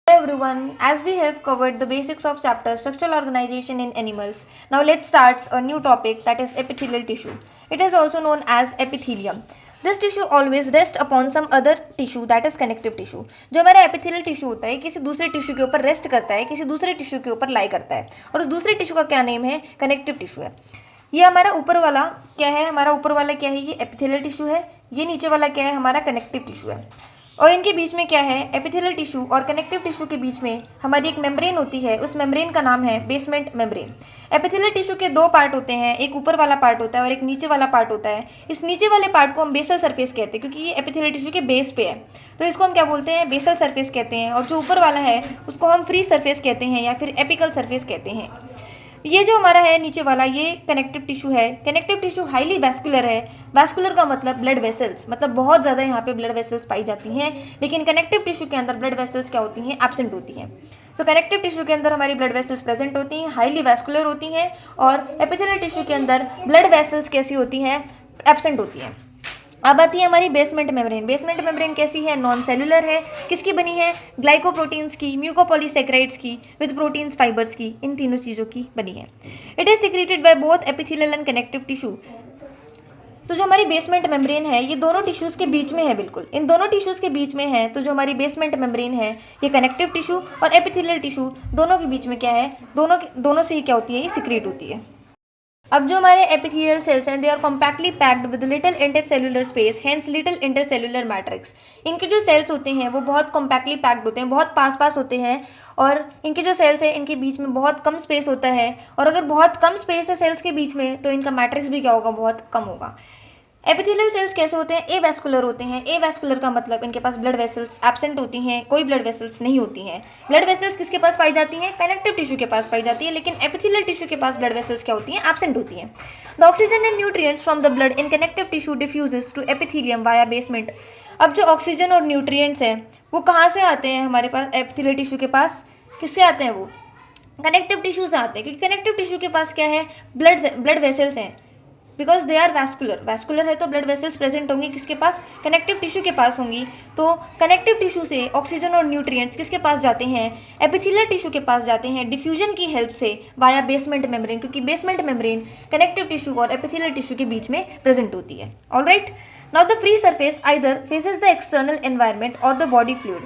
Hello everyone, as we have covered the basics of chapter structural organization in animals, now let's start a new topic, that is epithelial tissue. It is also known as epithelium. This tissue always rests upon some other tissue, that is connective tissue. जो हमारा epithelial tissue होता है किसी दूसरे tissue के ऊपर rest करता है, किसी दूसरे टिश्यू के ऊपर लाई करता है, और उस दूसरे टिश्यू का क्या नेम है? कनेक्टिव टिश्यू है. ये हमारा ऊपर वाला क्या है? हमारा ऊपर वाला क्या है? ये एपिथेलियल टिश्यू है. ये नीचे वाला क्या है? हमारा कनेक्टिव टिश्यू है. और इनके बीच में क्या है? एपिथेलियल टिश्यू और कनेक्टिव टिश्यू के बीच में हमारी एक मेम्ब्रेन होती है. उस मेम्ब्रेन का नाम है बेसमेंट मेम्ब्रेन. एपिथेलियल टिश्यू के दो पार्ट होते हैं, एक ऊपर वाला पार्ट होता है और एक नीचे वाला पार्ट होता है. इस नीचे वाले पार्ट को हम बेसल सरफेस कहते हैं क्योंकि ये एपिथेलियल टिश्यू के बेस पे है, तो इसको हम क्या बोलते हैं? बेसल सरफेस कहते हैं. और जो ऊपर वाला है उसको हम फ्री सरफेस कहते हैं या फिर एपिकल सरफेस कहते हैं. ये जो हमारा है नीचे वाला, ये कनेक्टिव टिश्यू है. कनेक्टिव टिश्यू हाईली वैस्कुलर है. वैस्कुलर का मतलब ब्लड वेसल्स, मतलब बहुत ज़्यादा यहाँ पे ब्लड वेसल्स पाई जाती हैं. लेकिन कनेक्टिव टिश्यू के अंदर ब्लड वेसल्स क्या होती हैं? एब्सेंट होती हैं. सो कनेक्टिव टिश्यू के अंदर हमारी ब्लड वेसल्स प्रेजेंट होती हैं, हाईली वैस्कुलर होती हैं. और एपिथेलियल टिश्यू के अंदर ब्लड वेसल्स कैसी होती हैं? एब्सेंट होती हैं. अब आती है हमारी बेसमेंट मेम्ब्रेन. बेसमेंट मेम्ब्रेन कैसी है? नॉन सेलुलर है. किसकी बनी है? ग्लाइकोप्रोटीन्स की, म्यूकोपॉलीसेक्राइड्स की, विद प्रोटीन्स फाइबर्स की, इन तीनों चीज़ों की बनी है. It is secreted by both epithelial and connective tissue. तो जो हमारी बेसमेंट मेम्ब्रेन है ये दोनों टिश्यूज़ के बीच में है, बिल्कुल इन दोनों टिश्यूज़ के बीच में है. तो जो हमारी बेसमेंट मेम्ब्रेन है ये कनेक्टिव टिश्यू और एपिथेलियल टिश्यू दोनों के बीच में क्या है? दोनों से ही क्या होती है? ये सिक्रेट होती है. अब जो हमारे एपिथेलियल सेल्स हैं they are compactly packed with little intercellular space, hence little intercellular matrix. इनके जो सेल्स होते हैं वो बहुत कॉम्पैक्टली पैक्ड होते हैं, बहुत पास पास होते हैं. और इनके जो सेल्स हैं इनके बीच में बहुत कम स्पेस होता है. और अगर बहुत कम स्पेस है सेल्स के बीच में तो इनका मैट्रिक्स भी क्या होगा? बहुत कम होगा. एपिथेलियल सेल्स कैसे होते हैं? ए वैस्कुलर होते हैं. ए वैस्कुलर का मतलब इनके पास ब्लड वेसल्स एब्सेंट होती हैं, कोई ब्लड वेसल्स नहीं होती हैं. ब्लड वेसल्स किसके पास पाई जाती हैं? कनेक्टिव टिश्यू के पास पाई जाती है. लेकिन एपिथेलियल टिश्यू के पास ब्लड वेसल्स क्या होती हैं? एब्सेंट होती हैं. The oxygen and nutrients from the blood in connective tissue diffuses to epithelium via basement. अब जो ऑक्सीजन और न्यूट्रिएंट्स हैं वो कहाँ से आते हैं हमारे पास? एपिथेलियल टिश्यू के पास. किससे आते हैं? वो कनेक्टिव टिश्यू से आते हैं, क्योंकि कनेक्टिव टिश्यू के पास क्या है? ब्लड वेसल्स हैं. बिकॉज दे आर वैस्कुलर है तो ब्लड वेसल्स प्रेजेंट होंगी. किसके पास? कनेक्टिव टिश्यू के पास होंगी. तो कनेक्टिव टिश्यू से ऑक्सीजन और न्यूट्रिएंट्स किसके पास जाते हैं? एपिथेलियल टिश्यू के पास जाते हैं डिफ्यूजन की हेल्प से वाया बेसमेंट मेम्ब्रेन, क्योंकि बेसमेंट मेम्ब्रेन कनेक्टिव टिश्यू और एपिथेलियल टिश्यू के बीच में प्रेजेंट होती है. Alright, now the free surface either faces the external environment और द बॉडी फ्लूइड.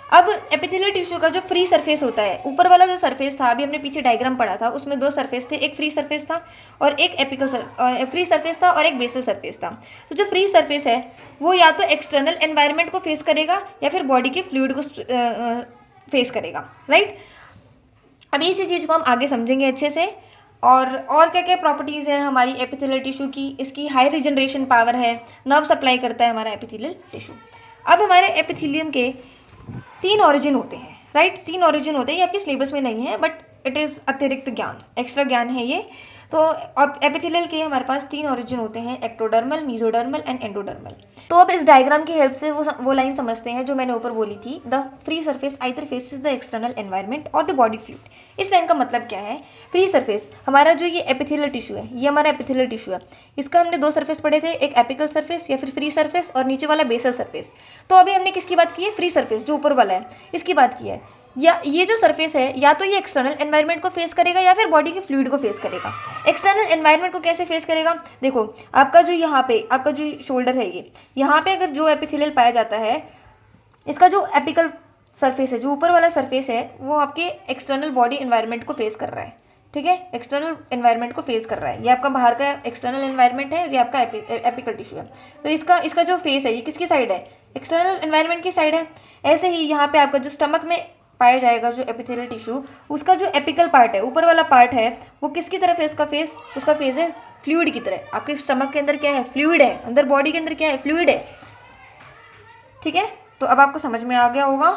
अब एपिथेलियल टिश्यू का जो फ्री सरफेस होता है, ऊपर वाला जो सरफेस था, अभी हमने पीछे डायग्राम पढ़ा था, उसमें दो सरफेस थे, एक फ्री सरफेस था और एक फ्री सरफेस था और एक बेसल सरफेस था. तो जो फ्री सरफेस है वो या तो एक्सटर्नल एनवायरनमेंट को फेस करेगा या फिर बॉडी के फ्लूइड को फेस करेगा. राइट, अब इसी चीज़ को हम आगे समझेंगे अच्छे से. और क्या क्या प्रॉपर्टीज़ हैं हमारी एपिथेलियल टिश्यू की? इसकी हाई रिजनरेशन पावर है, नर्व सप्लाई करता है हमारा एपिथेलियल टिश्यू. अब हमारे एपिथेलियम के 3 ऑरिजिन होते हैं. राइट, 3 ऑरिजिन होते हैं. ये आपके सिलेबस में नहीं है बट इट इज़ अतिरिक्त ज्ञान, एक्स्ट्रा ज्ञान है ये. तो अब एपिथेलियल के हमारे पास 3 ऑरिजिन होते हैं, एक्टोडर्मल, मेसोडर्मल एंड एंडोडर्मल. तो अब इस डायग्राम की हेल्प से वो लाइन समझते हैं जो मैंने ऊपर बोली थी, the free surface either faces the external environment और द बॉडी फ्लूइड. इस लाइन का मतलब क्या है? फ्री सरफेस हमारा जो ये एपिथेलियल टिश्यू है, ये हमारा एपिथेलियल टिश्यू है. इसका हमने 2 सरफेस पढ़े थे, एक एपिकल सरफेस या फिर फ्री सरफेस और नीचे वाला बेसल सरफेस. तो अभी हमने किसकी बात की है? फ्री सरफेस जो ऊपर वाला है इसकी बात की है. या ये जो सरफेस है या तो ये एक्सटर्नल एनवायरनमेंट को फेस करेगा या फिर बॉडी के फ्लूइड को फेस करेगा. एक्सटर्नल एनवायरनमेंट को कैसे फेस करेगा? देखो, आपका जो यहाँ पे आपका जो शोल्डर है, ये यहाँ पे अगर जो एपिथेलियल पाया जाता है, इसका जो एपिकल सरफेस है, जो ऊपर वाला सरफेस है, वो आपके एक्सटर्नल बॉडी एनवायरनमेंट को फेस कर रहा है. ठीक है, एक्सटर्नल एनवायरनमेंट को फेस कर रहा है. ये आपका बाहर का एक्सटर्नल एनवायरनमेंट है और ये आपका एपिकल टिश्यू है. तो इसका जो फेस है ये किसकी साइड है? एक्सटर्नल एनवायरनमेंट की साइड है. ऐसे ही यहाँ पे आपका जो स्टमक में पाया जाएगा जो एपिथेलियल टिश्यू, उसका जो एपिकल पार्ट है, ऊपर वाला पार्ट है, वो किसकी तरफ है? उसका फेस है फ्लूइड की तरह. आपके स्टमक के अंदर क्या है? फ्लूइड है. अंदर बॉडी के अंदर क्या है? फ्लूइड है. ठीक है, तो अब आपको समझ में आ गया होगा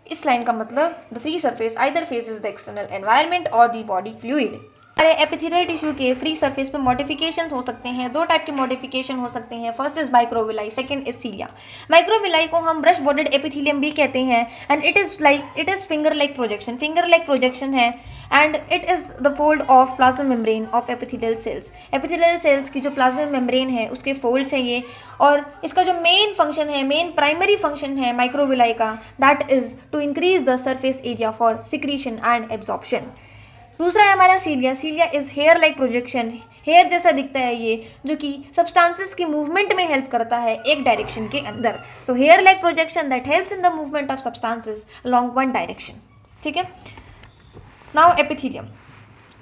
इस लाइन का मतलब, the free surface either faces the external environment और द बॉडी फ्लूइड. हमारे एपिथेलियल टिश्यू के फ्री सरफेस पे मॉडिफिकेशंस हो सकते हैं। दो टाइप के मॉडिफिकेशन हो सकते हैं। First is microvilli, second is cilia. Microvilli को हम ब्रश बॉर्डेड एपिथेलियम भी कहते हैं and it is finger like projection, finger like projection है and it is the fold of plasma membrane of epithelial cells. Epithelial cells की जो plasma membrane है उसके फोल्ड्स हैं ये, और इसका जो मेन फंक्शन है, मेन प्राइमरी फंक्शन है माइक्रोविलाई का, that is to increase the surface area for secretion and absorption. दूसरा है हमारा cilia. Cilia is hair like projection, hair जैसा दिखता है ये, जो कि सब्सटेंसेस की मूवमेंट में हेल्प करता है एक डायरेक्शन के अंदर। So hair like projection that helps in the movement of substances along one direction. ठीक है। Now epithelium.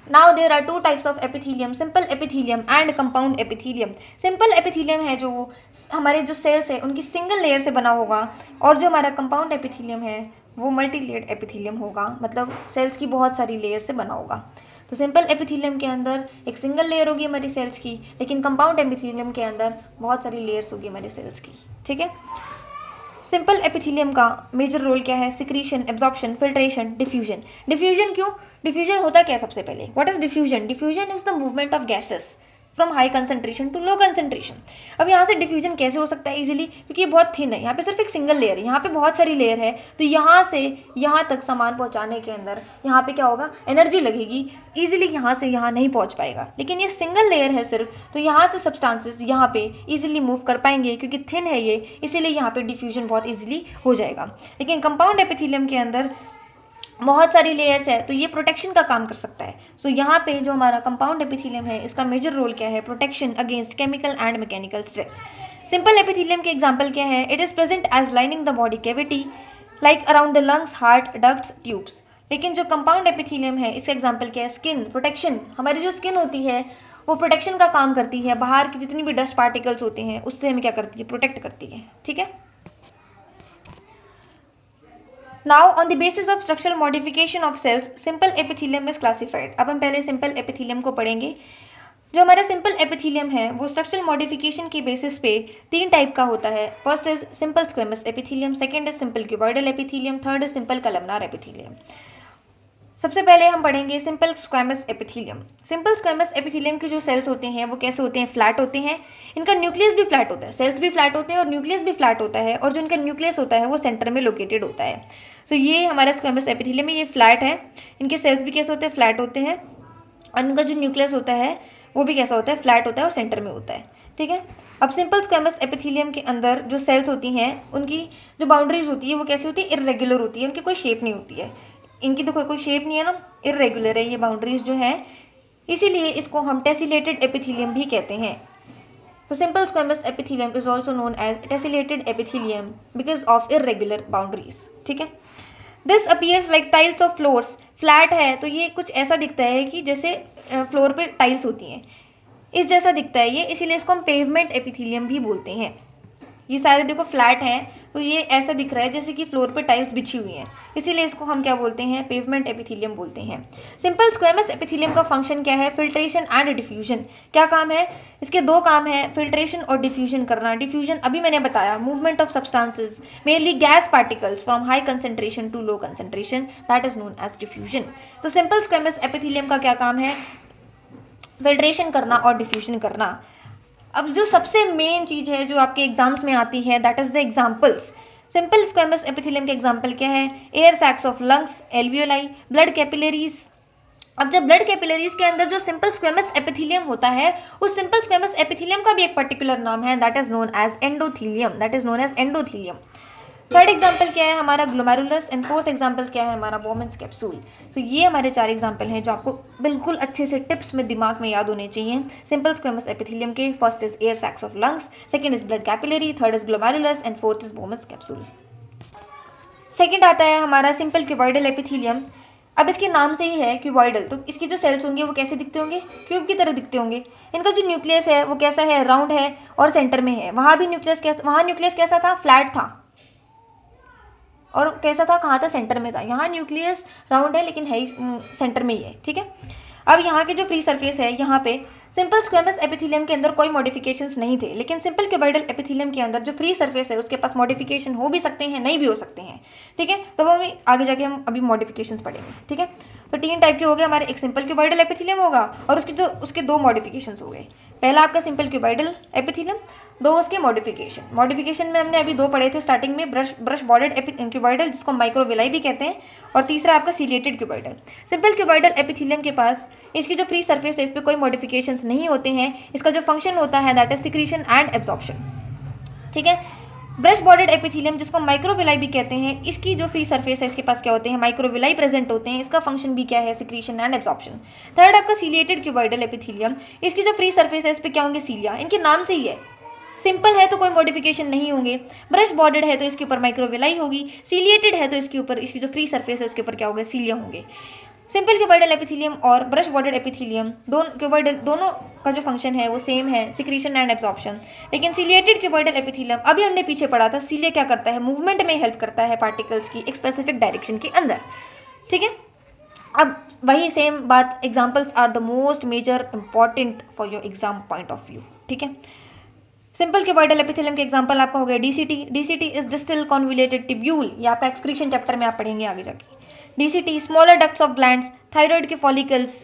Now there are two types of epithelium, simple epithelium and compound epithelium. Simple epithelium है जो हमारे जो sales है उनकी single layer से बना होगा, और जो हमारा कंपाउंड एपिथेलियम है वो मल्टी लेयर्ड एपिथेलियम होगा, मतलब सेल्स की बहुत सारी लेयर से बना होगा। तो सिंपल एपिथेलियम के अंदर एक सिंगल लेयर होगी हमारी सेल्स की, लेकिन कंपाउंड एपिथेलियम के अंदर बहुत सारी लेयर्स होगी हमारी सेल्स की। ठीक है। सिंपल एपिथेलियम का मेजर रोल क्या है? Secretion, absorption, filtration, diffusion. Diffusion क्यों? डिफ्यूजन होता क्या है सबसे पहले? What is diffusion? Diffusion is the movement of gases from high concentration to low concentration. अब यहाँ से डिफ्यूजन कैसे हो सकता है इजीली? क्योंकि ये बहुत थिन है, यहाँ पे सिर्फ एक सिंगल लेयर है, यहाँ पे बहुत सारी लेयर है, तो यहाँ से यहाँ तक सामान पहुँचाने के अंदर यहाँ पे क्या होगा? एनर्जी लगेगी, ईजिली यहाँ से यहाँ नहीं पहुँच पाएगा। लेकिन ये सिंगल लेयर है सिर्फ, तो यहाँ से सब्सटेंसेस यहाँ पे ईजिली मूव कर पाएंगे, क्योंकि थिन है ये, इसीलिए यहाँ पे डिफ्यूजन बहुत ईजिली हो जाएगा। लेकिन कंपाउंड एपिथेलियम के अंदर बहुत सारी लेयर्स है, तो ये प्रोटेक्शन का काम कर सकता है। सो यहाँ पे जो हमारा कंपाउंड एपिथेलियम है इसका मेजर रोल क्या है? Protection against chemical and mechanical stress. Simple epithelium के एग्जांपल क्या है? It is present as lining the body cavity like around the lungs, heart, ducts, tubes. लेकिन जो कंपाउंड एपिथेलियम है इसका एग्जाम्पल क्या है? Skin, protection. हमारी जो स्किन होती है वो प्रोटेक्शन का काम करती है, बाहर की जितनी भी डस्ट पार्टिकल्स होते हैं उससे हमें क्या करती है? प्रोटेक्ट करती है। ठीक है। Now on the basis of structural modification of cells, simple epithelium is classified. अब हम पहले simple epithelium को पढ़ेंगे। जो हमारा सिंपल एपिथेलियम है वो स्ट्रक्चरल मॉडिफिकेशन की बेसिस पे तीन टाइप का होता है। First is simple squamous epithelium, second is simple cuboidal epithelium, third is simple columnar epithelium. सबसे पहले हम पढ़ेंगे simple squamous epithelium. Simple squamous epithelium के जो सेल्स होते हैं वो कैसे होते हैं? फ्लैट होते हैं। इनका न्यूक्लियस भी फ्लैट होता है, सेल्स भी फ्लैट होते हैं और न्यूक्लियस भी फ्लैट होता है, और जो इनका न्यूक्लियस होता है वो सेंटर में लोकेटेड होता है। तो ये हमारा स्क्वेमस एपिथेलियम है, ये फ्लैट है। इनके सेल्स भी कैसे होते हैं? फ्लैट होते हैं, और इनका जो न्यूक्लियस होता है वो भी कैसा होता है? फ्लैट होता है और सेंटर में होता है। ठीक है। अब सिंपल स्क्वेमस एपिथेलियम के अंदर जो सेल्स होती हैं उनकी जो बाउंड्रीज होती है वो कैसी होती है? इर्रेगुलर होती है, उनकी कोई शेप नहीं होती है। इनकी तो कोई शेप नहीं है ना, इर्रेगुलर है ये बाउंड्रीज जो हैं, इसीलिए इसको हम टेसिलेटेड एपिथेलियम भी कहते हैं। तो simple squamous epithelium is also known as tessellated epithelium because of irregular boundaries. ठीक है। This appears like tiles of floors. Flat है तो ये कुछ ऐसा दिखता है कि जैसे फ्लोर पे टाइल्स होती हैं, इस जैसा दिखता है ये, इसीलिए इसको हम पेवमेंट एपिथेलियम भी बोलते हैं। ये सारे देखो फ्लैट हैं तो ये ऐसा दिख रहा है जैसे कि फ्लोर पे टाइल्स बिछी हुई हैं, इसीलिए इसको हम क्या बोलते हैं? पेवमेंट एपिथेलियम बोलते हैं। सिंपल स्क्वेमस एपिथेलियम का फंक्शन क्या है? Filtration and diffusion. क्या काम है इसके? दो काम है, फिल्ट्रेशन और डिफ्यूजन करना। डिफ्यूजन अभी मैंने बताया, movement of substances mainly gas particles from high concentration to low concentration, that is known as diffusion. तो सिंपल स्क्वेमस एपिथेलियम का क्या काम है? फिल्ट्रेशन करना और डिफ्यूजन करना। अब जो सबसे मेन चीज़ है जो आपके एग्जाम्स में आती है, that is the examples. Simple squamous epithelium के एग्जाम्पल क्या है? Air sacs of lungs, alveoli, blood capillaries. अब जब ब्लड कैपिलरीज के अंदर जो सिंपल स्क्वेमस एपिथेलियम होता है, उस सिंपल स्क्वेमस एपिथेलियम का भी एक पर्टिकुलर नाम है, that is known as endothelium, that is known as endothelium. Third example क्या है हमारा? ग्लोमेरुलस, एंड फोर्थ एग्जाम्पल क्या है हमारा? बोमेंस कैप्सूल। तो ये हमारे चार एग्जाम्पल हैं जो आपको बिल्कुल अच्छे से टिप्स में दिमाग में याद होने चाहिए सिंपल स्क्वेमस एपिथेलियम के। First is air sacs of lungs, second is blood capillary, third is glomerulus and fourth is बोमेंस capsule. Second आता है हमारा सिंपल क्यूबॉइडल एपिथेलियम। अब इसके नाम से ही है क्यूबॉइडल, तो इसकी जो सेल्स होंगे वो कैसे दिखते होंगे? क्यूब की तरह दिखते होंगे। इनका जो न्यूक्लियस है वो कैसा है? राउंड है और सेंटर में है। वहाँ न्यूक्लियस कैसा था? फ्लैट था। और कैसा था? कहाँ था? सेंटर में था। यहाँ न्यूक्लियस राउंड है लेकिन है सेंटर में ही है। ठीक है। अब यहाँ के जो फ्री सरफेस है, यहाँ पे सिंपल स्क्वेमस एपिथेलियम के अंदर कोई मॉडिफिकेशंस नहीं थे, लेकिन सिंपल क्यूबॉइडल एपिथेलियम के अंदर जो फ्री सरफेस है उसके पास मॉडिफिकेशन हो भी सकते हैं, नहीं भी हो सकते हैं, ठीक है। तो वो आगे जाके हम अभी मॉडिफिकेशंस पढ़ेंगे, ठीक है। तो 3 टाइप के हो गए हमारे, एक सिंपल क्यूबॉइडल एपिथेलियम होगा और उसके 2 मॉडिफिकेशंस हो गए। पहला आपका सिंपल क्यूबॉइडल एपिथेलियम, 2 उसके मॉडिफिकेशन में हमने अभी 2 पढ़े थे स्टार्टिंग में, ब्रश बॉर्डेड क्यूबॉइडल जिसको माइक्रोविलाई भी कहते हैं, और तीसरा आपका ciliated cuboidal. Simple cuboidal epithelium के पास इसकी जो फ्री सरफेस है इस पर कोई मॉडिफिकेशंस नहीं होते हैं। इसका जो फंक्शन होता है that is secretion and absorption, ठीक है। ब्रश बॉर्डेड एपिथेलियम जिसको माइक्रोविलाई भी कहते हैं, इसकी जो फ्री सरफेस है इसके पास क्या होते हैं, माइक्रोविलाई प्रेजेंट होते हैं। इसका फंक्शन भी क्या है, सिक्रीशन एंड एब्जॉर्प्शन। थर्ड आपका सीलिएटेड क्यूबॉइडल एपिथेलियम, इसकी जो फ्री सरफेस है इस पर क्या होंगे, सीलिया, इनके नाम से ही है। सिंपल है तो कोई मॉडिफिकेशन नहीं होंगे, ब्रश बॉर्डेड है तो इसके ऊपर माइक्रोविलाई होगी, सीलिएटेड है तो इसके ऊपर इसकी जो फ्री सरफेस है उसके ऊपर क्या होगा, सीलिया होंगे। सिंपल क्यूबॉइडल एपिथेलियम और ब्रश बॉर्डेड एपिथेलियम दोनों का जो फंक्शन है वो सेम है, सिक्रीशन एंड एब्जॉर्प्शन। लेकिन सीलिएटेड क्यूबॉइडल एपिथेलियम अभी हमने पीछे पढ़ा था, सीलिया क्या करता है, मूवमेंट में हेल्प करता है पार्टिकल्स की एक स्पेसिफिक डायरेक्शन के अंदर, ठीक है। अब वही सेम बात, examples are the most major important for your exam point of view, ठीक है। सिंपल क्यूबॉइडल एपिथेलियम के एग्जांपल आपका हो गया DCT. DCT is distal convoluted tubule, ये आपका एक्सक्रीशन चैप्टर में आप पढ़ेंगे आगे जाके। DCT smaller ducts of glands, thyroid के फॉलिकल्स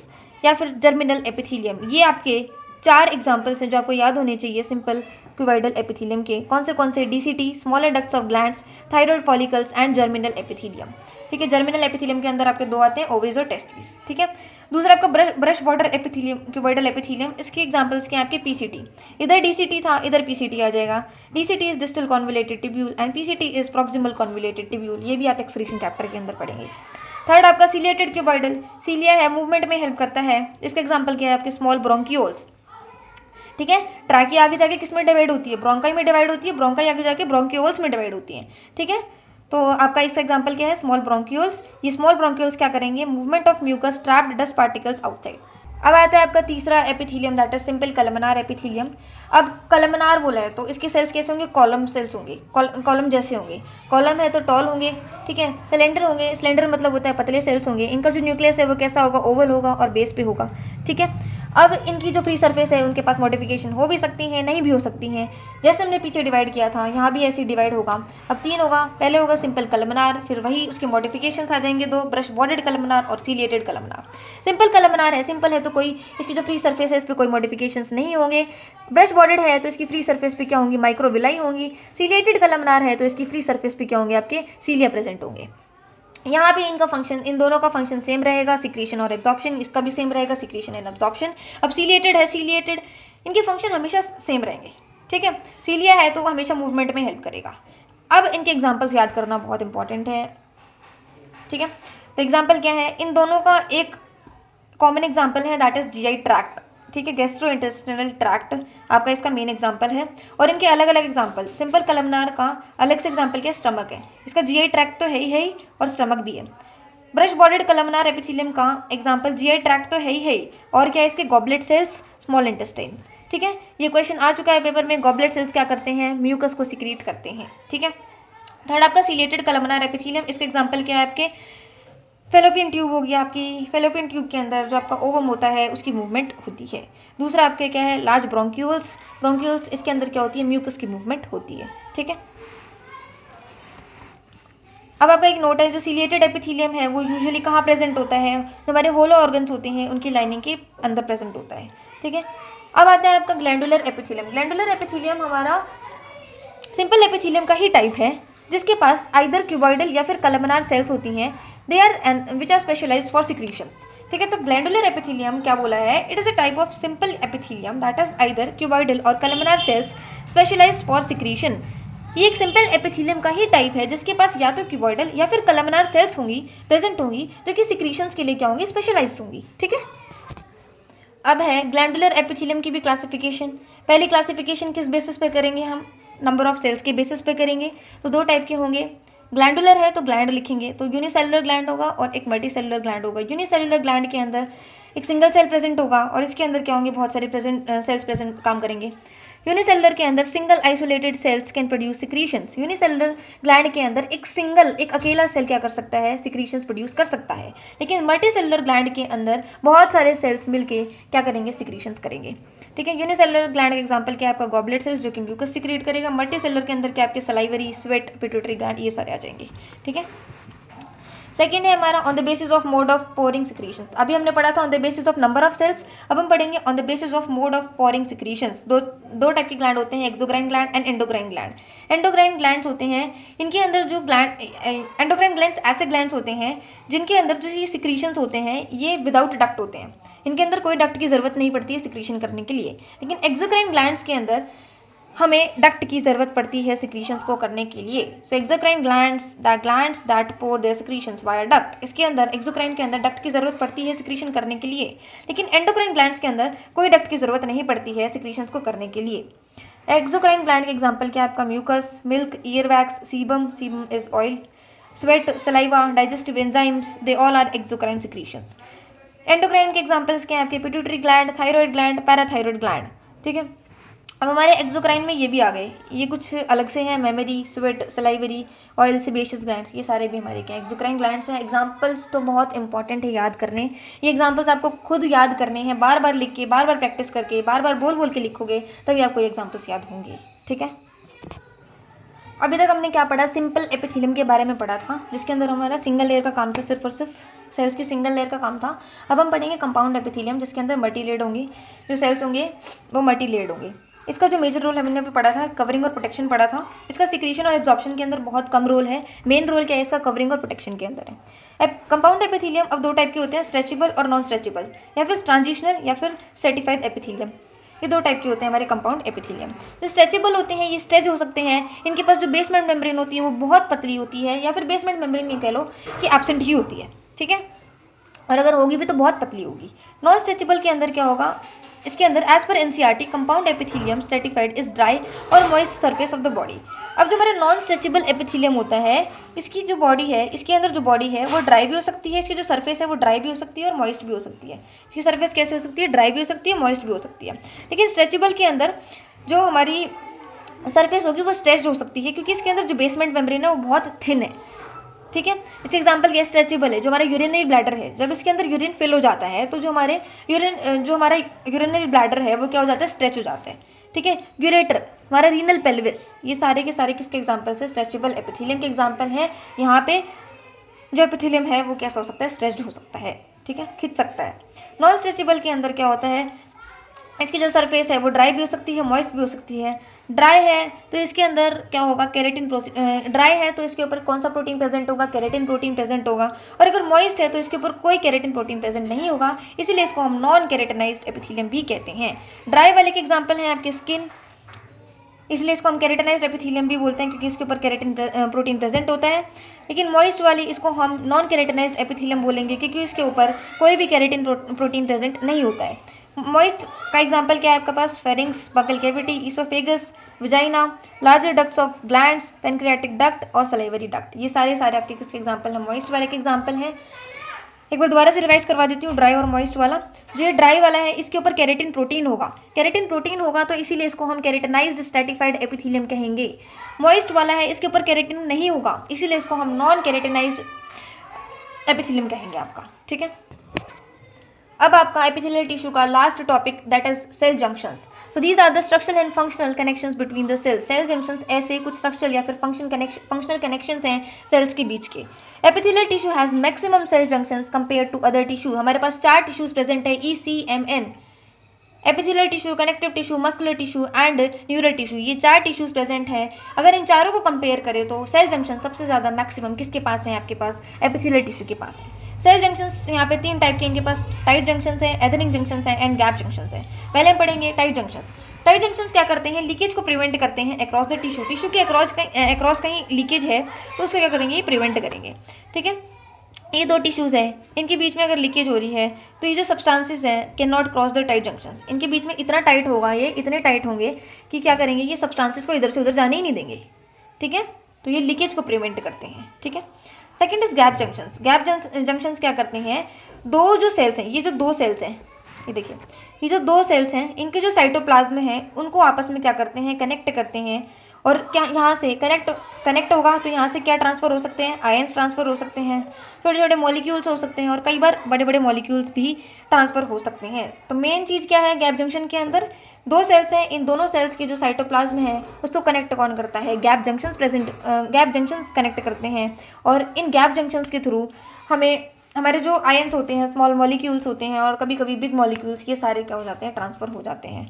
या फिर जर्मिनल एपिथेलियम। ये आपके 4 एग्जांपल्स हैं जो आपको याद होने चाहिए सिंपल क्यूबॉइडल एपिथेलियम के। कौन से DCT, smaller ducts of glands, thyroid follicles and germinal epithelium, ठीक है। जर्मिनल एपिथेलियम के अंदर आपके 2 आते हैं, ओवरीज और टेस्टिस, ठीक है। दूसरा आपका brush border epithelium cuboidal epithelium, इसके एग्जांपल्स के आपके पीसीटी, इधर डीसीटी था इधर पीसीटी आ जाएगा। DCT is distal convoluted tubule and PCT is proximal convoluted tubule, ये भी आप एक्सक्रीशन चैप्टर के अंदर पढ़ेंगे। थर्ड आपका सीलिएटेड क्यूबॉइडल, सीलिया है, मूवमेंट में हेल्प करता है। इसका एग्जांपल क्या है, आपके स्मॉल ब्रोंकियोल्स, ठीक है। ट्रैकी आगे जाके किस में डिवाइड होती है, ब्रोंकाई में डिवाइड होती है, ब्रोंकाई आगे जाके ब्रोंकियोल्स में डिवाइड होती है, ठीक है। तो आपका इसका एग्जांपल क्या है, स्मॉल ब्रोंक्यूल्स। ये स्मॉल ब्रोंक्यूल्स क्या करेंगे, movement of mucus trapped dust particles outside. अब आता है आपका तीसरा epithelium that is simple columnar epithelium. अब कलमनार बोला है तो इसके सेल्स कैसे होंगे, कॉलम सेल्स होंगे, कॉलम जैसे होंगे। कॉलम है तो टॉल होंगे, ठीक है। सिलेंडर होंगे, सिलेंडर मतलब होता है पतले सेल्स होंगे। इनका जो न्यूक्लियस है वो कैसा होगा, ओवल होगा और बेस पे होगा, ठीक है। अब इनकी जो फ्री सरफेस है उनके पास मॉडिफिकेशन हो भी सकती हैं, नहीं भी हो सकती हैं। जैसे हमने पीछे डिवाइड किया था यहाँ भी ऐसे डिवाइड होगा। अब 3 होगा, पहले होगा सिंपल कलमनार, फिर वही उसके मॉडिफिकेशंस आ जाएंगे 2, ब्रश बॉर्डेड कलमनार और सीलिएटेड कलमनार। सिंपल कलमनार है, सिंपल है तो कोई इसकी जो फ्री सरफेस है इस पर कोई मॉडिफिकेशंस नहीं होंगे। ब्रश बॉर्डेड है तो इसकी फ्री सरफेस पे क्या होंगी, माइक्रोविलाई होंगी। सीलिएटेड कलमनार है तो इसकी फ्री सरफेस पे क्या होंगे, आपके सीलिया प्रेजेंट होंगे। यहाँ पे इनका फंक्शन, इन दोनों का फंक्शन सेम रहेगा, सिक्रीशन और एब्जॉर्प्शन। इसका भी सेम रहेगा, सिक्रीशन एंड एब्जॉर्प्शन। अब सीलिएटेड है, सीलिएटेड, इनके फंक्शन हमेशा सेम रहेंगे, ठीक है। सीलिया है तो वो हमेशा मूवमेंट में हेल्प करेगा। अब इनके एग्जाम्पल्स याद करना बहुत इंपॉर्टेंट है, ठीक है। तो एग्जाम्पल क्या है, इन दोनों का एक कॉमन एग्जाम्पल है दैट इज जीआई ट्रैक्ट, ठीक है। गैस्ट्रो इंटेस्टिनल ट्रैक्ट आपका इसका मेन एग्जाम्पल है। और इनके अलग अलग एग्जाम्पल, सिंपल कलमनार का अलग से एग्जाम्पल क्या, स्टमक है। इसका जीआई ट्रैक्ट तो है ही और स्टमक भी है। ब्रश बॉर्डेड कलमनार एपिथेलियम का एग्जाम्पल जीआई ट्रैक्ट तो है ही और क्या है, इसके गॉबलेट सेल्स, स्मॉल इंटेस्टाइन, ठीक है। ये क्वेश्चन आ चुका है पेपर में, गॉबलेट सेल्स क्या करते हैं, म्यूकस को सिक्रीट करते हैं, ठीक है। थर्ड आपका सीलिएटेड कलमनार एपिथेलियम, इसका एग्जाम्पल क्या है, आपके फेलोपियन ट्यूब हो गया। आपकी फेलोपियन ट्यूब के अंदर जो आपका ओवम होता है उसकी मूवमेंट होती है। दूसरा आपके क्या है, लार्ज ब्रोंक्यूल्स, ब्रोंक्यूल्स इसके अंदर क्या होती है, म्यूकस की मूवमेंट होती है, ठीक है। अब आपका एक नोट है, जो सीलिएटेड एपिथेलियम है वो यूजुअली कहाँ प्रेजेंट होता है, जो हमारे होलो ऑर्गन्स होते हैं उनकी लाइनिंग के अंदर प्रेजेंट होता है, ठीक है। अब आता है आपका ग्लैंडुलर एपिथेलियम। ग्लैंडुलर एपिथेलियम हमारा सिंपल एपिथेलियम का ही टाइप है जिसके पास आइदर क्यूबॉइडल या फिर कलमनार सेल्स होती हैं, they are which are specialised for secretions, ठीक है। तो ग्लैंडुलर एपिथेलियम क्या बोला है, it is a type of simple epithelium that is either cuboidal और columnar cells specialised for secretion. ये एक सिंपल एपिथेलियम का ही टाइप है जिसके पास या तो क्यूबॉइडल या फिर कलमनार सेल्स होंगी, प्रेजेंट होंगी, जो कि सिक्रीशंस के लिए क्या होंगी, स्पेशलाइज्ड होंगी, ठीक है। अब है ग्लैंडुलर एपिथेलियम की भी क्लासिफिकेशन। पहली क्लासिफिकेशन किस बेसिस पे करेंगे हम, नंबर ऑफ सेल्स के बेसिस पे करेंगे। तो 2 टाइप के होंगे, ग्लैंडुलर है तो ग्लैंड लिखेंगे, तो यूनिसेलुलर ग्लैंड होगा और एक मल्टीसेलुलर ग्लैंड होगा। यूनिसेलुलर ग्लैंड के अंदर एक सिंगल सेल प्रेजेंट होगा और इसके अंदर क्या होंगे, बहुत सारे सेल्स प्रेजेंट काम करेंगे। यूनिसेलुलर के अंदर single isolated cells can produce secretions. Unicellular gland के अंदर एक अकेला सेल क्या कर सकता है, सिक्रीशंस प्रोड्यूस कर सकता है। लेकिन मल्टीसेलुलर ग्लैंड के अंदर बहुत सारे सेल्स मिलके क्या करेंगे, सिक्रीशंस करेंगे। ठीक है, यूनिसेलुलर ग्लैंड का एग्जांपल क्या है आपका, गॉबलेट सेल्स जो कि म्यूकस सिक्रीट करेगा। मल्टीसेलुलर के अंदर क्या आपके सलाइवरी, स्वेट, पिट्यूटरी ग्लैंड ये सारे आ जाएंगे। ठीक है, सेकेंड है हमारा on the basis of mode of pouring secretions. अभी हमने पढ़ा था on the basis of number of cells, अब हम पढ़ेंगे on the basis of mode of pouring secretions. दो टाइप के ग्लैंड होते हैं, exocrine gland and endocrine gland. Endocrine glands होते हैं, इनके अंदर जो ग्लैंड एंडोक्राइन ग्लैंड्स ऐसे ग्लैंड्स होते हैं जिनके अंदर जो ये सिक्रीशंस होते हैं ये विदाउट डक्ट होते हैं। इनके अंदर कोई डक्ट की ज़रूरत नहीं पड़ती है सिक्रीशन करने के लिए। लेकिन एक्सोक्राइन ग्लैंड्स के अंदर हमें डक्ट की ज़रूरत पड़ती है सिक्रीशंस को करने के लिए। So exocrine glands that pour their secretions via duct. इसके अंदर एक्सोक्राइन के अंदर डक्ट की ज़रूरत पड़ती है सिक्रीशन करने के लिए। लेकिन एंडोक्राइन ग्लैंड्स के अंदर कोई डक्ट की ज़रूरत नहीं पड़ती है सिक्रीशंस को करने के लिए। एक्सोक्राइन ग्लैंड के एग्जाम्पल क्या है आपका, mucus, milk, ear wax, sebum is oil, sweat, saliva, digestive enzymes, they all are exocrine secretions. Endocrine के एग्जाम्पल्स क्या हैं आपके, pituitary gland, thyroid gland, parathyroid gland. ठीक है, अब हमारे एक्सोक्राइन में ये भी आ गए, ये कुछ अलग से हैं, memory, sweat, salivary, oil, sebaceous glands, ये सारे भी हमारे क्या एक्सोक्राइन ग्लैंड्स हैं। एग्जाम्पल्स तो बहुत इंपॉर्टेंट है याद करने, ये एग्जाम्पल्स आपको खुद याद करने हैं, बार बार लिख के, बार बार प्रैक्टिस करके, बार बार बोल बोल के लिखोगे तभी आपको ये एग्जाम्पल्स याद होंगे। ठीक है, अभी तक हमने क्या पढ़ा, सिंपल एपिथेलियम के बारे में पढ़ा था, जिसके अंदर हमारा सिंगल लेयर का काम था, सिर्फ और सिर्फ सेल्स की सिंगल लेयर का काम था। अब हम पढ़ेंगे कंपाउंड एपिथेलियम, जिसके अंदर मल्टी लेयर्ड होंगे, जो सेल्स होंगे वो मल्टी लेयर्ड होंगे। इसका जो मेजर रोल हमने अभी पढ़ा था, कवरिंग और प्रोटेक्शन पढ़ा था। इसका सिक्रीशन और एब्जॉर्प्शन के अंदर बहुत कम रोल है, मेन रोल क्या है इसका, कवरिंग और प्रोटेक्शन के अंदर है। कंपाउंड एपिथेलियम अब दो टाइप के होते हैं, स्ट्रेचेबल और नॉन स्ट्रेचेबल, या फिर ट्रांजिशनल या फिर सर्टिफाइड एपिथेलियम। ये दो टाइप के होते हैं हमारे कंपाउंड एपिथेलियम। जो स्ट्रेचेबल होते हैं ये स्ट्रेच हो सकते हैं, इनके पास जो बेसमेंट मेम्ब्रेन होती है वो बहुत पतली होती है, या फिर बेसमेंट मेम्ब्रेन ये कह लो कि एब्सेंट ही होती है। ठीक है, और अगर होगी भी तो बहुत पतली होगी। नॉन स्ट्रेचेबल के अंदर क्या होगा, इसके अंदर as per NCERT compound epithelium stratified is dry और moist surface of the body. अब जो हमारा नॉन स्ट्रेचेबल एपिथेलियम होता है, इसकी जो बॉडी है, इसके अंदर जो बॉडी है वो ड्राई भी हो सकती है, इसकी जो सरफेस है वो ड्राई भी हो सकती है और मॉइस्ट भी हो सकती है। इसकी सरफेस कैसे हो सकती है, ड्राई भी हो सकती है, मॉइस्ट भी हो सकती है। लेकिन स्ट्रेचेबल के अंदर जो हमारी सरफेस होगी वो स्ट्रेच्ड हो सकती है, क्योंकि इसके अंदर जो बेसमेंट मेम्ब्रेन है वो बहुत थिन है। ठीक है, इसका एग्जाम्पल क्या, स्ट्रेचेबल है, जो हमारा यूरिनरी ब्लैडर है, जब इसके अंदर यूरिन फिल हो जाता है तो जो हमारा यूरिनरी ब्लैडर है वो क्या हो जाता है, स्ट्रेच हो जाता है। ठीक है, यूरेटर, हमारा रीनल पेल्विस, ये सारे के सारे किसके एग्जाम्पल्स है, स्ट्रेचेबल एपिथेलियम के एग्जाम्पल है। यहाँ पे जो एपिथेलियम है वो कैसा हो सकता है, स्ट्रेच्ड हो सकता है। ठीक है, खिंच सकता है। नॉन स्ट्रेचेबल के अंदर क्या होता है, इसकी जो सरफेस है वो ड्राई भी हो सकती है, मॉइस्ट भी हो सकती है। ड्राई है तो इसके अंदर क्या होगा, केराटिन ड्राई है तो इसके ऊपर कौन सा प्रोटीन प्रेजेंट होगा, केराटिन प्रोटीन प्रेजेंट होगा। और अगर मॉइस्ट है तो इसके ऊपर कोई केराटिन प्रोटीन प्रेजेंट नहीं होगा, इसीलिए इसको हम नॉन केराटिनाइज्ड एपिथेलियम भी कहते हैं। ड्राई वाले के एग्जाम्पल हैं आपके स्किन, इसलिए इसको हम केराटिनाइज्ड एपिथेलियम भी बोलते हैं, क्योंकि इसके ऊपर केराटिन प्रोटीन प्रेजेंट होता है। लेकिन मॉइस्ट वाली इसको हम नॉन केराटिनाइज्ड एपिथेलियम बोलेंगे, क्योंकि इसके ऊपर कोई भी केराटिन प्रोटीन प्रेजेंट नहीं होता है। मॉइस्ट का एग्जांपल क्या है आपके पास, pharynx, buccal cavity, oesophagus, vagina, larger ducts of glands, pancreatic duct और सलाइवरी डक्ट। ये सारे आपके किसके एग्जांपल हैं, मॉइस्ट वाले के एग्जांपल हैं। एक बार दोबारा से रिवाइज करवा देती हूँ, ड्राई और मॉइस्ट वाला। जो ये ड्राई वाला है इसके ऊपर केराटिन प्रोटीन होगा, तो इसीलिए इसको हम केराटिनाइज्ड स्ट्रेटिफाइड एपिथेलियम कहेंगे। मॉइस्ट वाला है इसके ऊपर केराटिन नहीं होगा, इसीलिए इसको हम नॉन केराटिनाइज्ड एपिथेलियम कहेंगे आपका। ठीक है, अब आपका एपिथेलियल टिश्यू का last topic that is cell junctions. So these are the structural and functional connections between the cells. Cell junctions ऐसे कुछ स्ट्रक्चरल या फिर फंक्शनल कनेक्शंस हैं सेल्स के बीच के। Epithelial tissue has maximum cell junctions compare to other tissue. हमारे पास 4 टिश्यूज प्रेजेंट है, ECMN, epithelial tissue, connective tissue, muscular tissue and neural tissue. ये 4 टिश्यूज प्रेजेंट है। अगर इन चारों को कंपेयर करें तो सेल जंक्शन सबसे ज़्यादा मैक्सिमम किसके पास है, आपके पास एपिथेलियल टिश्यू के पास है। सेल जंक्शंस यहाँ पे 3 टाइप के इनके पास, टाइट जंक्शंस है, एथेनिक जंक्शंस है एंड गैप जंक्शंस है। पहले हम पढ़ेंगे टाइट जंक्शंस। टाइट जंक्शंस क्या करते हैं, लीकेज को प्रिवेंट करते हैं अक्रॉस द टिश्यू के अक्रॉस कहीं लीकेज है तो उसको क्या करेंगे, ये प्रिवेंट करेंगे। ठीक है, ये 2 टिश्यूज़ हैं, इनके बीच में अगर लीकेज हो रही है तो ये जो सब्सटेंसेस हैं can not cross the tight junctions. इनके बीच में इतना टाइट होगा, ये इतने टाइट होंगे कि क्या करेंगे, ये सब्सटेंसेस को इधर से उधर जाने ही नहीं देंगे। ठीक है, तो ये लीकेज को प्रिवेंट करते हैं। ठीक है, second is gap junctions. Gap junctions क्या करते हैं, 2 जो सेल्स हैं, ये जो 2 सेल्स हैं ये देखिए, ये जो दो सेल्स हैं इनके जो साइटोप्लाज्म है उनको आपस में क्या करते हैं, कनेक्ट करते हैं। और क्या यहाँ से कनेक्ट होगा तो यहाँ से क्या ट्रांसफ़र हो सकते हैं, आयंस ट्रांसफ़र हो सकते हैं, छोटे छोटे मॉलिक्यूल्स हो सकते हैं, और कई बार बड़े बड़े मॉलिक्यूल्स भी ट्रांसफ़र हो सकते हैं। तो मेन चीज़ क्या है, गैप जंक्शन के अंदर दो सेल्स हैं, इन दोनों सेल्स के जो साइटोप्लाज्म है उसको कनेक्ट कौन करता है, गैप जंक्शंस कनेक्ट करते हैं। और इन गैप जंक्शंस के थ्रू हमें हमारे जो आयंस होते हैं, स्मॉल मॉलिक्यूल्स होते हैं और कभी कभी बिग मॉलिक्यूल्स, ये सारे क्या हो जाते हैं, ट्रांसफ़र हो जाते हैं।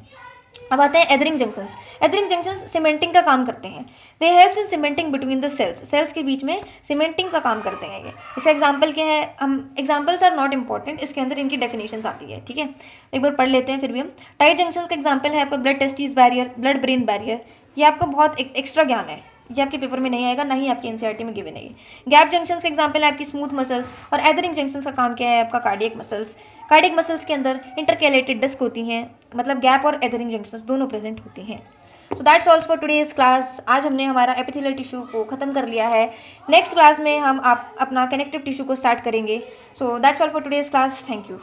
अब आते हैं adhering junctions. Adhering junctions cementing का काम करते हैं। They helps in cementing between the cells के बीच में सीमेंटिंग का काम करते हैं ये। इसका एग्जांपल क्या है, हम एग्जांपल्स आर नॉट इंपॉर्टेंट, इसके अंदर इनकी डेफिनेशंस आती है, ठीक है, एक बार पढ़ लेते हैं फिर भी हम। टाइट जंक्शंस का एग्जांपल है आपका blood testis barrier, blood brain barrier. ये आपका बहुत एक्स्ट्रा ज्ञान है, ये आपके पेपर में नहीं आएगा, ना ही आपकी एनसीईआरटी में गिवन है ये। गैप जंक्शंस का एग्जांपल है आपकी स्मूथ मसल्स। और एथरिंग जंक्शंस का काम क्या है, आपका कार्डियक मसल्स। कार्डियक मसल्स के अंदर इंटरकैलेटेड डिस्क होती हैं, मतलब गैप और एथरिंग जंक्शंस दोनों प्रेजेंट होती हैं। So that's all for today's class. आज हमने हमारा एपिथेलियल टिश्यू को ख़त्म कर लिया है। नेक्स्ट क्लास में हम आप अपना कनेक्टिव टिश्यू को स्टार्ट करेंगे। So that's all for today's class. Thank you.